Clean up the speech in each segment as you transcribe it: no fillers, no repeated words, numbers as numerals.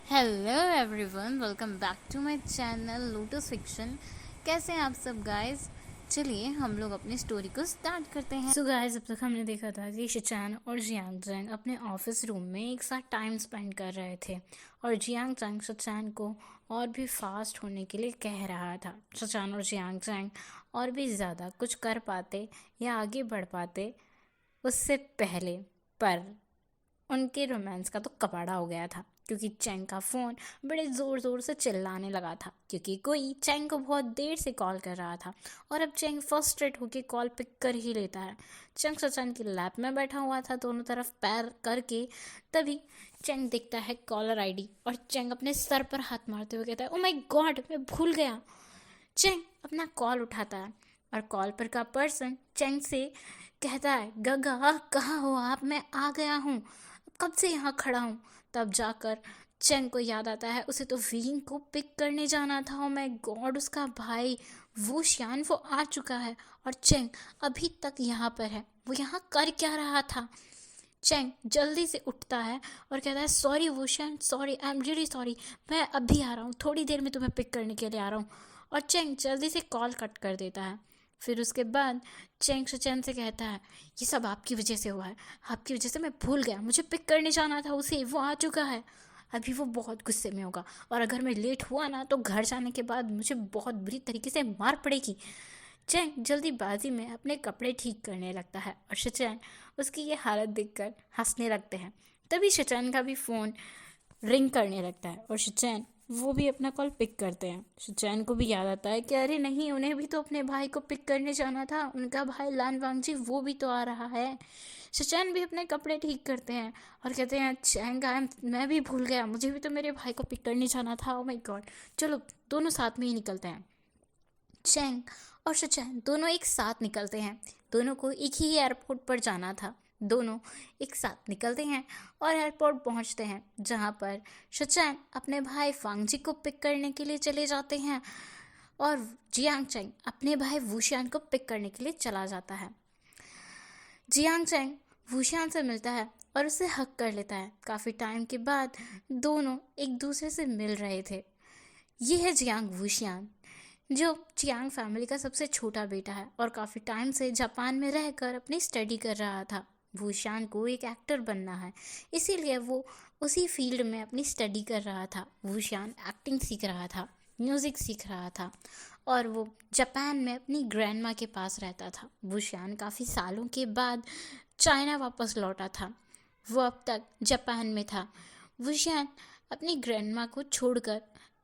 Hello everyone, welcome back to my channel Lotus Fiction. कैसे हैं आप सब गाइस? चलिए हम लोग अपनी स्टोरी को स्टार्ट करते हैं। सो गाइस, अब तक हमने देखा था कि शिचान और जियांग जैंग अपने ऑफिस रूम में एक साथ टाइम स्पेंड कर रहे थे और जियांग जैंग शिचान को और भी फास्ट होने के लिए कह रहा था। शिचान और जियांग जैंग और भी ज़्यादा कुछ कर पाते या आगे बढ़ पाते उससे पहले, पर उनके रोमांस का तो कबाड़ा हो गया था क्योंकि चैंग का फ़ोन बड़े ज़ोर ज़ोर से चिल्लाने लगा था क्योंकि कोई चैंग को बहुत देर से कॉल कर रहा था। और अब चैंग फ्रस्ट्रेट होकर कॉल पिक कर ही लेता है। चैंग सचान की लैप में बैठा हुआ था दोनों तरफ पैर करके। तभी चैंग देखता है कॉलर आईडी और चैंग अपने सर पर हाथ मारते हुए कहता है, ओ माय गॉड, मैं भूल गया। चैंग अपना कॉल उठाता है और कॉल पर का पर्सन चैंग से कहता है, गगा कहाँ हो आप? मैं आ गया हूँ, कब से यहाँ खड़ा हूँ। तब जाकर चैंग को याद आता है उसे तो विंग को पिक करने जाना था। ओ माय गॉड, उसका भाई वो श्यान वो आ चुका है और चैंग अभी तक यहाँ पर है। वो यहाँ कर क्या रहा था? चैंग जल्दी से उठता है और कहता है, सॉरी वोशन, sorry, I am really sorry, मैं अभी आ रहा हूँ, थोड़ी देर में तुम्हें पिक करने के लिए आ रहा हूँ। और चैंग जल्दी से कॉल कट कर देता है। फिर उसके बाद चैंग शिचैन से कहता है, ये सब आपकी वजह से हुआ है, आपकी वजह से मैं भूल गया, मुझे पिक करने जाना था उसे, वो आ चुका है। अभी वो बहुत गुस्से में होगा और अगर मैं लेट हुआ ना तो घर जाने के बाद मुझे बहुत बुरी तरीके से मार पड़ेगी। चैंग जल्दीबाजी में अपने कपड़े ठीक करने लगता है और शिचैन उसकी ये हालत देखकर हंसने लगते हैं। तभी शिचैन का भी फ़ोन रिंग करने लगता है और शिचैन वो भी अपना कॉल पिक करते हैं। शिचैन को भी याद आता है कि अरे नहीं, उन्हें भी तो अपने भाई को पिक करने जाना था, उनका भाई लान वांगजी वो भी तो आ रहा है। शिचैन भी अपने कपड़े ठीक करते हैं और कहते हैं, चैंग मैं भी भूल गया, मुझे भी तो मेरे भाई को पिक करने जाना था। ओ माय गॉड, चलो दोनों साथ में ही निकलते हैं। चैंग और शिचैन दोनों एक साथ निकलते हैं। दोनों को एक ही एयरपोर्ट पर जाना था। दोनों एक साथ निकलते हैं और एयरपोर्ट पहुंचते हैं जहां पर शिचैन अपने भाई फांगजी को पिक करने के लिए चले जाते हैं और जियांग चैंग अपने भाई वूशियान को पिक करने के लिए चला जाता है। जियांग चैंग वूशियान से मिलता है और उसे हक कर लेता है। काफ़ी टाइम के बाद दोनों एक दूसरे से मिल रहे थे। ये है जियांग वूशियान, जो चियांग फैमिली का सबसे छोटा बेटा है और काफ़ी टाइम से जापान में रहकर अपनी स्टडी कर रहा था। वूशान को एक एक्टर बनना है, इसीलिए वो उसी फील्ड में अपनी स्टडी कर रहा था। वूशान एक्टिंग सीख रहा था, म्यूज़िक सीख रहा था और वो जापान में अपनी ग्रैंडमा के पास रहता था। वूशान काफ़ी सालों के बाद चाइना वापस लौटा था। वो अब तक जापान में था। वूशान अपनी ग्रैंडमा को छोड़कर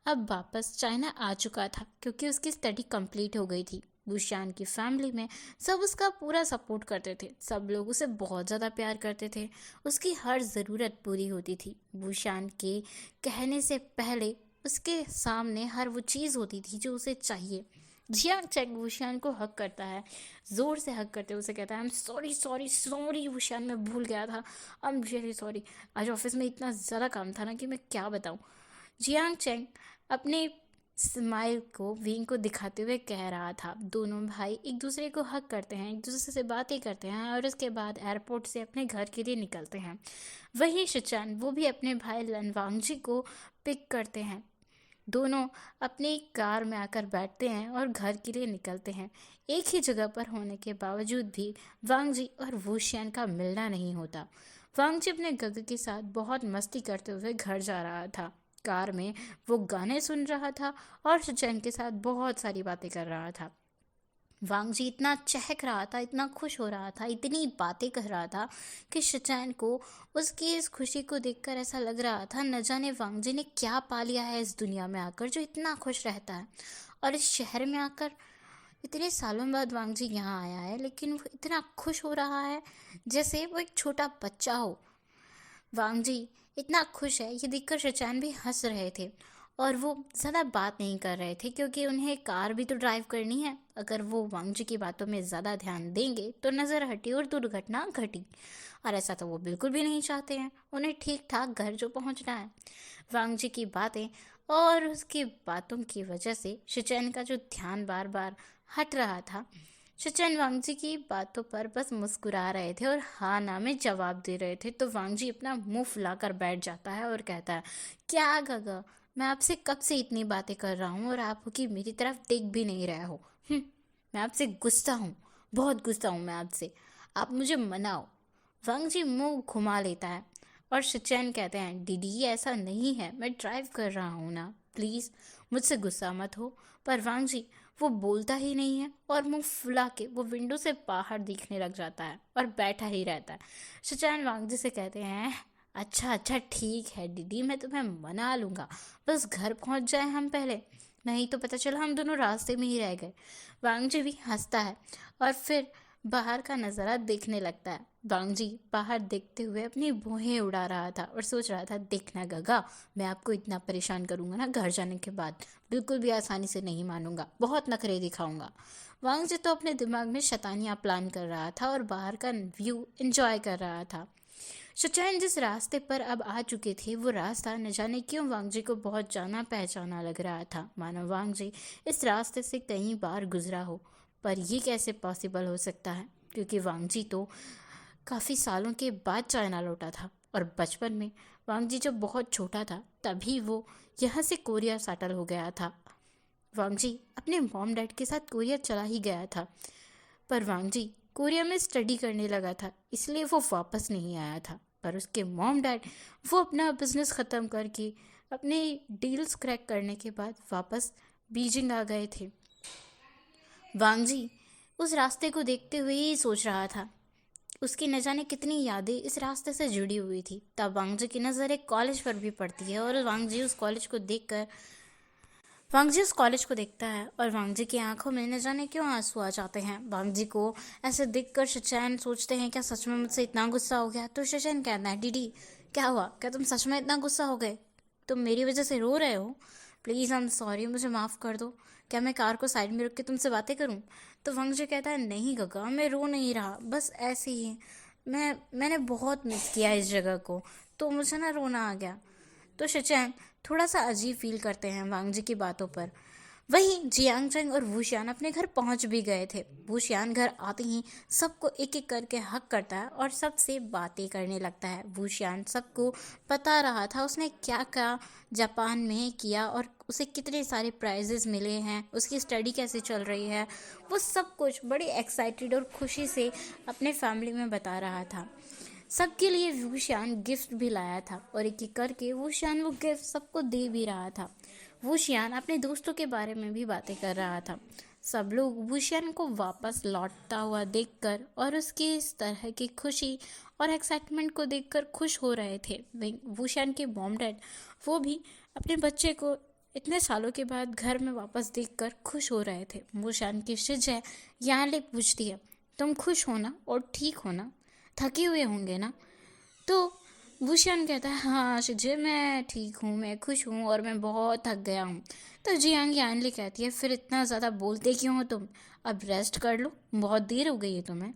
अब वापस चाइना आ चुका था क्योंकि उसकी स्टडी कंप्लीट हो गई थी। बुशान की फैमिली में सब उसका पूरा सपोर्ट करते थे। सब लोग उसे बहुत ज़्यादा प्यार करते थे। उसकी हर ज़रूरत पूरी होती थी। बुशान के कहने से पहले उसके सामने हर वो चीज़ होती थी जो उसे चाहिए। जियांग चैंग वुशियान को हक करता है, ज़ोर से हक करते हुए उसे कहता है, I am sorry sorry sorry वुशियान, मैं भूल गया था, आई एम रियली सॉरी, आज ऑफिस में इतना ज़्यादा काम था ना कि मैं क्या बताऊँ। जियांग चैंग अपने स्माइल को विंग को दिखाते हुए कह रहा था। दोनों भाई एक दूसरे को हक करते हैं, एक दूसरे से बातें करते हैं और उसके बाद एयरपोर्ट से अपने घर के लिए निकलते हैं। वहीं शिचान वो भी अपने भाई लनवांगजी को पिक करते हैं। दोनों अपनी कार में आकर बैठते हैं और घर के लिए निकलते हैं। एक ही जगह पर होने के बावजूद भी वांगजी और वूशियान का मिलना नहीं होता। वांगजी अपने गग के साथ बहुत मस्ती करते हुए घर जा रहा था। कार में वो गाने सुन रहा था और शिचैन के साथ बहुत सारी बातें कर रहा था। वांगजी इतना चहक रहा था, इतना खुश हो रहा था, इतनी बातें कर रहा था कि शिचैन को उसकी इस खुशी को देखकर ऐसा लग रहा था न जाने वांगजी ने क्या पा लिया है इस दुनिया में आकर जो इतना खुश रहता है। और इस शहर में आकर इतने सालों बाद वांगजी यहाँ आया है लेकिन वो इतना खुश हो रहा है जैसे वो एक छोटा बच्चा हो। वांगजी इतना खुश है ये देखकर शिचान भी हंस रहे थे और वो ज़्यादा बात नहीं कर रहे थे क्योंकि उन्हें कार भी तो ड्राइव करनी है। अगर वो वांगजी की बातों में ज़्यादा ध्यान देंगे तो नज़र हटी और दुर्घटना घटी, और ऐसा तो वो बिल्कुल भी नहीं चाहते हैं। उन्हें ठीक ठाक घर जो पहुंचना है। वांगजी की बातें और उसकी बातों की वजह से शिचैन का जो ध्यान बार बार हट रहा था, शचन वांगजी की बातों पर बस मुस्कुरा रहे थे और हाँ ना में जवाब दे रहे थे। तो वांगजी अपना मुंह फुलाकर बैठ जाता है और कहता है, क्या गगा, मैं आपसे कब से इतनी बातें कर रहा हूँ और आप की मेरी तरफ देख भी नहीं रहे हो। मैं आपसे गुस्सा हूँ, बहुत गुस्सा हूँ मैं आपसे, आप मुझे मनाओ। वांगजी मुंह घुमा लेता है और शचैन कहते हैं, दीदी ऐसा नहीं है, मैं ड्राइव कर रहा हूँ ना, प्लीज़ मुझसे गुस्सा मत हो। पर वांगजी वो बोलता ही नहीं है और मुंह फुला के वो विंडो से बाहर देखने लग जाता है और बैठा ही रहता है। शचैन वांगजी से कहते हैं, अच्छा अच्छा ठीक है दीदी, मैं तुम्हें मना लूँगा, बस घर पहुँच जाए हम पहले, नहीं तो पता चला हम दोनों रास्ते में ही रह गए। वांगजी भी हंसता है और फिर बाहर का नज़ारा देखने लगता है। वांगजी बाहर देखते हुए अपनी भौहें उड़ा रहा था और सोच रहा था, देखना गगा, मैं आपको इतना परेशान करूंगा ना घर जाने के बाद, बिल्कुल भी आसानी से नहीं मानूंगा, बहुत नखरे दिखाऊंगा। वांगजी तो अपने दिमाग में शैतानियां प्लान कर रहा था और बाहर का व्यू एंजॉय कर रहा था। शचैन जिस रास्ते पर अब आ चुके थे वो रास्ता न जाने क्यों वांगजी को बहुत जाना पहचाना लग रहा था, मानो वांगजी इस रास्ते से कई बार गुजरा हो। पर ये कैसे पॉसिबल हो सकता है, क्योंकि वांगजी तो काफ़ी सालों के बाद चाइना लौटा था और बचपन में वांगजी जब बहुत छोटा था तभी वो यहाँ से कोरिया सेटल हो गया था। वांगजी अपने मॉम डैड के साथ कोरिया चला ही गया था, पर वांगजी कोरिया में स्टडी करने लगा था, इसलिए वो वापस नहीं आया था। पर उसके मॉम डैड वो अपना बिजनेस ख़त्म करके अपने डील्स क्रैक करने के बाद वापस बीजिंग आ गए थे। वांगजी उस रास्ते को देखते हुए ही सोच रहा था, उसकी न जाने कितनी यादें इस रास्ते से जुड़ी हुई थी। तब वांगजी की नज़र एक कॉलेज पर भी पड़ती है और वांगजी उस कॉलेज को देखता है और वांगजी की आंखों में न जाने क्यों आंसू आ जाते हैं। वांगजी को ऐसे देखकर शचैन सोचते हैं, क्या सच में मुझसे इतना गुस्सा हो गया? तो शचैन कहता है, दीदी क्या हुआ, क्या तुम सच में इतना गुस्सा हो गए, तुम मेरी वजह से रो रहे हो? प्लीज़ आई एम सॉरी, मुझे माफ़ कर दो, क्या मैं कार को साइड में रख के तुमसे बातें करूं? तो वांगजी कहता है, नहीं गगा, मैं रो नहीं रहा, बस ऐसे ही मैंने बहुत मिस किया इस जगह को, तो मुझे ना रोना आ गया। तो शचैन थोड़ा सा अजीब फील करते हैं वांगजी की बातों पर। वहीं जियांगचंग और वूशियान अपने घर पहुंच भी गए थे। वूशियान घर आते ही सबको एक एक करके हक करता है और सबसे बातें करने लगता है। वूशियान सबको बता रहा था उसने क्या क्या जापान में किया और उसे कितने सारे प्राइजेस मिले हैं, उसकी स्टडी कैसे चल रही है, वो सब कुछ बड़ी एक्साइटेड और खुशी से अपने फैमिली में बता रहा था। सबके लिए वूशियान गिफ्ट भी लाया था और एक एक करके वूशियान वो गिफ्ट सबको दे भी रहा था। वूशियान अपने दोस्तों के बारे में भी बातें कर रहा था। सब लोग वूशियान को वापस लौटता हुआ देखकर और उसकी इस तरह की खुशी और एक्साइटमेंट को देखकर खुश हो रहे थे। वूशियान के मॉम डैड वो भी अपने बच्चे को इतने सालों के बाद घर में वापस देखकर खुश हो रहे थे। वूशियान की शिजय यहाँ ले पूछती है, तुम खुश हो ना और ठीक हो ना, थके हुए होंगे ना? तो वूशियान कहता है, हाँ शिजे, मैं ठीक हूँ, मैं खुश हूँ और मैं बहुत थक गया हूँ। तो जियांग यानली कहती है, फिर इतना ज़्यादा बोलते क्यों हो तुम, अब रेस्ट कर लो, बहुत देर हो गई है तुम्हें।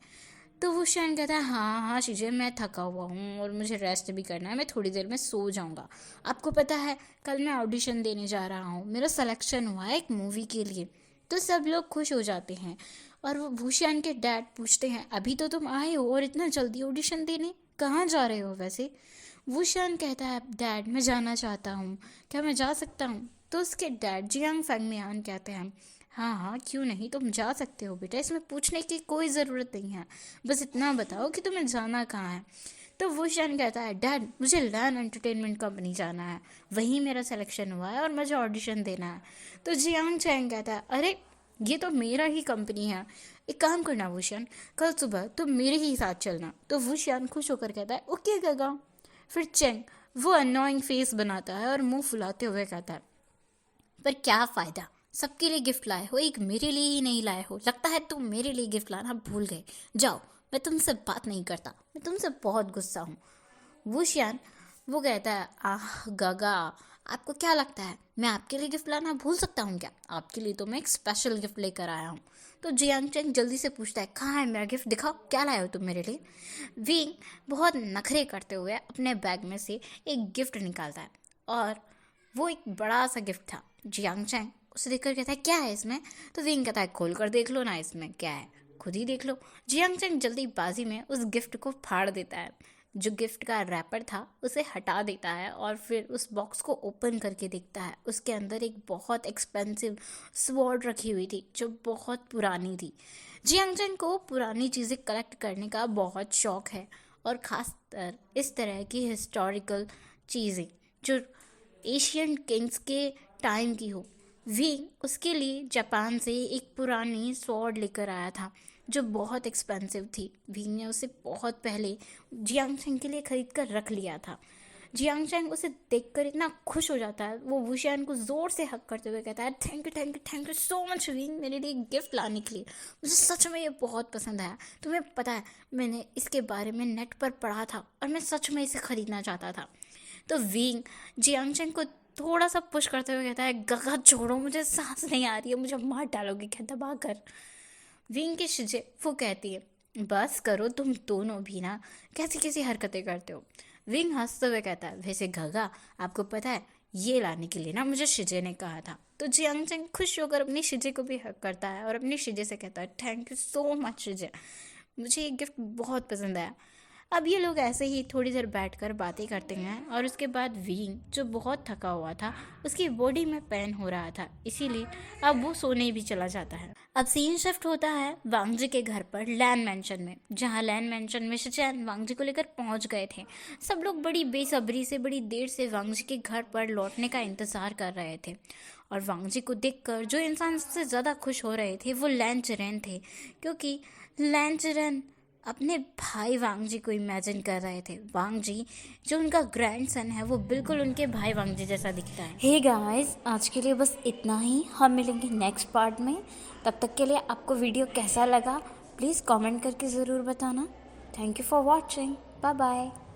तो वूशियान कहता है, हाँ हाँ शिजे, मैं थका हुआ हूँ और मुझे रेस्ट भी करना है, मैं थोड़ी देर में सो जाऊँगा। आपको पता है कल मैं ऑडिशन देने जा रहा हूँ, मेरा सिलेक्शन हुआ है एक मूवी के लिए। तो सब लोग खुश हो जाते हैं और वो वूशियान के डैड पूछते हैं, अभी तो तुम आए हो और इतना जल्दी ऑडिशन देने, कहाँ जा रहे हो वैसे? वूशियान कहता है, डैड मैं जाना चाहता हूँ, क्या मैं जा सकता हूँ? तो उसके डैड जियांग फैंगमियान कहते हैं, हाँ हाँ क्यों नहीं, तुम जा सकते हो बेटा, इसमें पूछने की कोई ज़रूरत नहीं है, बस इतना बताओ कि तुम्हें जाना कहाँ है। तो वूशियान कहता है, डैड मुझे लैन एंटरटेनमेंट कंपनी जाना है, वहीं मेरा सिलेक्शन हुआ है और मुझे ऑडिशन देना है। तो जियांग चैंग कहता है, अरे ये तो मेरा ही कंपनी है, एक काम करना वूशियान, कल सुबह तुम मेरे ही साथ चलना। तो वूशियान खुश होकर कहता है, ओके गगा। फिर चेंग वो अनोइंग फेस बनाता है और मुंह फुलाते हुए कहता है, पर क्या फ़ायदा, सबके लिए गिफ्ट लाए हो, एक मेरे लिए ही नहीं लाए हो, लगता है तुम मेरे लिए गिफ्ट लाना भूल गए, जाओ, मैं तुमसे बात नहीं करता, मैं तुमसे बहुत गुस्सा हूँ। वूशियान वो कहता है, आह गगा, आपको क्या लगता है मैं आपके लिए गिफ्ट लाना भूल सकता हूँ क्या? आपके लिए तो मैं एक स्पेशल गिफ्ट लेकर आया हूँ। तो जियांग चेंग जल्दी से पूछता है, कहाँ है मेरा गिफ्ट, दिखाओ क्या लाए हो तुम मेरे लिए। विंग बहुत नखरे करते हुए अपने बैग में से एक गिफ्ट निकालता है और वो एक बड़ा सा गिफ्ट था। जियांग चैंग उसे देखकर कहता है, क्या है इसमें? तो विंग कहता है, खोल कर देख लो ना इसमें क्या है। खुद ही देख लो। जियांगचैंग जल्दीबाजी में उस गिफ्ट को फाड़ देता है। जो गिफ्ट का रैपर था उसे हटा देता है और फिर उस बॉक्स को ओपन करके देखता है। उसके अंदर एक बहुत एक्सपेंसिव स्वॉर्ड रखी हुई थी जो बहुत पुरानी थी। जियांगचैंग को पुरानी चीज़ें कलेक्ट करने का बहुत शौक है और ख़ासकर इस तरह की हिस्टोरिकल चीज़ें जो एशियन किंग्स के टाइम की हो। विंग उसके लिए जापान से एक पुरानी स्वॉर्ड लेकर आया था जो बहुत एक्सपेंसिव थी। विंग ने उसे बहुत पहले जियांगचैंग के लिए खरीद कर रख लिया था। जियांगचैंग उसे देखकर इतना खुश हो जाता है, वो वुशियान को ज़ोर से हक करते हुए कहता है, thank you thank you thank you so much wing, मेरे लिए गिफ्ट लाने के लिए। मुझे सच में ये बहुत पसंद आया। तुम्हें पता है मैंने इसके बारे में नेट पर पढ़ा था और मैं सच में इसे ख़रीदना चाहता था। तो विंग जियांगचैंग को थोड़ा सा पुश करते हुए कहता है, गगा छोड़ो, मुझे सांस नहीं आ रही है, मुझे मार डालोगे क्या दबा कर। विंग की शिजे वो कहती है, बस करो तुम दोनों भी ना, कैसी कैसी हरकतें करते हो। विंग हंसते हुए कहता है, वैसे गगा आपको पता है ये लाने के लिए ना मुझे शिजे ने कहा था। तो जियांगचैंग खुश होकर अपनी शिजे को भी हक करता है और अपनी शिजे से कहता है, थैंक यू सो मच शिजे, मुझे ये गिफ्ट बहुत पसंद आया। अब ये लोग ऐसे ही थोड़ी देर बैठकर बातें करते हैं और उसके बाद विंग जो बहुत थका हुआ था उसकी बॉडी में पेन हो रहा था, इसीलिए अब वो सोने भी चला जाता है। अब सीन शिफ्ट होता है वांगजी के घर पर लैन मैंशन में, जहाँ लैन मैंशन में शिचैन वांगजी को लेकर पहुंच गए थे। सब लोग बड़ी बेसब्री से बड़ी देर से वांगजी के घर पर लौटने का इंतज़ार कर रहे थे और वांगजी को देखकर जो इंसान सबसे ज़्यादा खुश हो रहे थे वो लैन चिरेन थे, क्योंकि लैन चिरेन अपने भाई वांगजी को इमेजिन कर रहे थे। वांगजी जो उनका ग्रैंडसन है वो बिल्कुल उनके भाई वांगजी जैसा दिखता है। हे गाइस, आज के लिए बस इतना ही। हम मिलेंगे नेक्स्ट पार्ट में। तब तक के लिए आपको वीडियो कैसा लगा प्लीज़ कमेंट करके ज़रूर बताना। Thank you for watching. Bye bye.